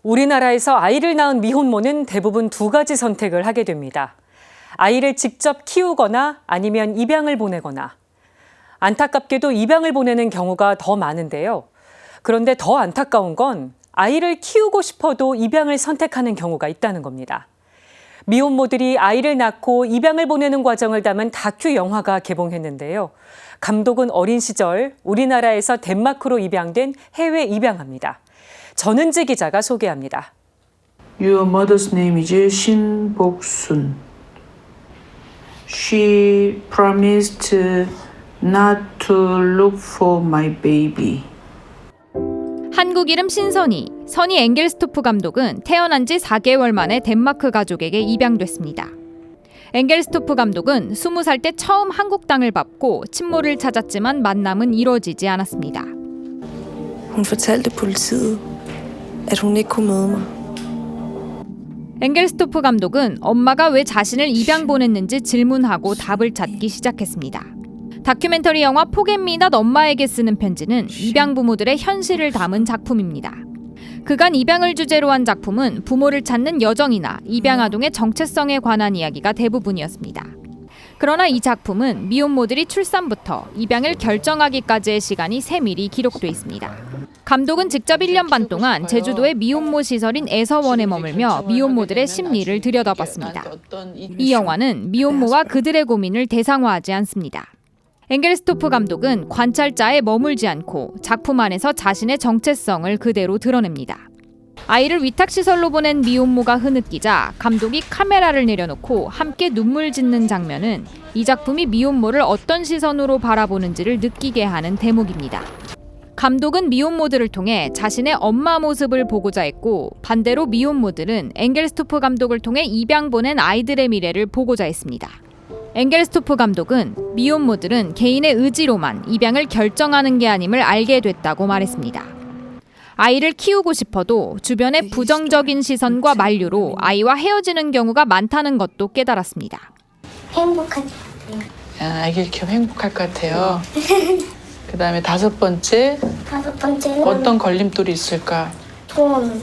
우리나라에서 아이를 낳은 미혼모는 대부분 두 가지 선택을 하게 됩니다. 아이를 직접 키우거나 아니면 입양을 보내거나. 안타깝게도 입양을 보내는 경우가 더 많은데요. 그런데 더 안타까운 건 아이를 키우고 싶어도 입양을 선택하는 경우가 있다는 겁니다. 미혼모들이 아이를 낳고 입양을 보내는 과정을 담은 다큐 영화가 개봉했는데요. 감독은 어린 시절 우리나라에서 덴마크로 입양된 해외 입양아입니다. 전은지 기자가 소개합니다. Your mother's name is 신복순. She promised not to look for my baby. 한국 이름 신선희, 선희 엥겔스토프 감독은 태어난 지 4개월 만에 덴마크 가족에게 입양됐습니다. 엥겔스토프 감독은 20살 때 처음 한국 땅을 밟고 친모를 찾았지만 만남은 이루어지지 않았습니다. Hun fortalte politiet, at hun ikke kunne møde mig. 엥겔스토프 감독은 엄마가 왜 자신을 입양 보냈는지 질문하고 답을 찾기 시작했습니다. 다큐멘터리 영화 포겟미낫 엄마에게 쓰는 편지는 입양 부모들의 현실을 담은 작품입니다. 그간 입양을 주제로 한 작품은 부모를 찾는 여정이나 입양 아동의 정체성에 관한 이야기가 대부분이었습니다. 그러나 이 작품은 미혼모들이 출산부터 입양을 결정하기까지의 시간이 세밀히 기록돼 있습니다. 감독은 직접 1년 반 동안 제주도의 미혼모 시설인 애서원에 머물며 미혼모들의 심리를 들여다봤습니다. 이 영화는 미혼모와 그들의 고민을 대상화하지 않습니다. 엥겔스토프 감독은 관찰자에 머물지 않고 작품 안에서 자신의 정체성을 그대로 드러냅니다. 아이를 위탁시설로 보낸 미혼모가 흐느끼자 감독이 카메라를 내려놓고 함께 눈물 짓는 장면은 이 작품이 미혼모를 어떤 시선으로 바라보는지를 느끼게 하는 대목입니다. 감독은 미혼모들을 통해 자신의 엄마 모습을 보고자 했고 반대로 미혼모들은 엥겔스토프 감독을 통해 입양 보낸 아이들의 미래를 보고자 했습니다. 엥겔스토프 감독은 미혼모들은 개인의 의지로만 입양을 결정하는 게 아님을 알게 됐다고 말했습니다. 아이를 키우고 싶어도 주변의 부정적인 시선과 만류로 아이와 헤어지는 경우가 많다는 것도 깨달았습니다. 행복할 것 같아요. 아기를 키우면 행복할 것 같아요. 그 다음에 다섯 번째는 어떤 걸림돌이 있을까? 돈,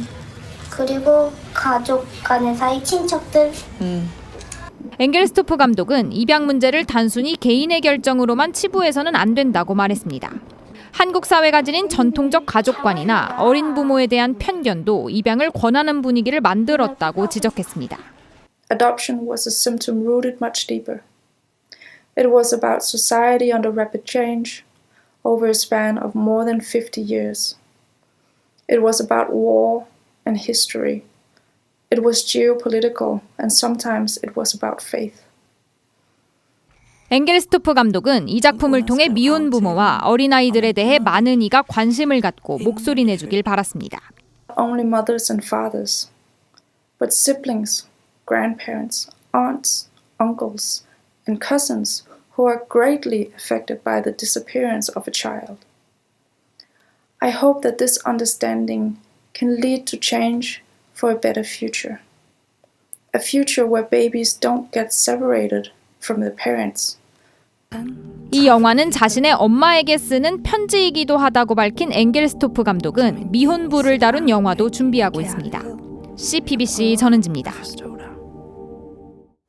그리고 가족 간의 사이, 친척들. 엥겔스토프 감독은 입양 문제를 단순히 개인의 결정으로만 치부해서는 안 된다고 말했습니다. 한국 사회가 지닌 전통적 가족관이나 어린 부모에 대한 편견도 입양을 권하는 분위기를 만들었다고 지적했습니다. Adoption was a symptom rooted much deeper. It was about society under rapid change over a span of more than 50 years. It was about war and history. It was geopolitical, and sometimes it was about faith. 엥겔스토프 감독은 이 작품을 통해 미혼 부모와 어린아이들에 대해 많은 이가 관심을 갖고 목소리 내주길 바랐습니다. Not only mothers and fathers, but siblings, grandparents, aunts, uncles, and cousins who are greatly affected by the disappearance of a child. I hope that this understanding can lead to change for a better future. A future where babies don't get separated from their parents. 이 영화는 자신의 엄마에게 쓰는 편지이기도 하다고 밝힌 엥겔스토프 감독은 미혼부를 다룬 영화도 준비하고 있습니다. CPBC 전은지입니다.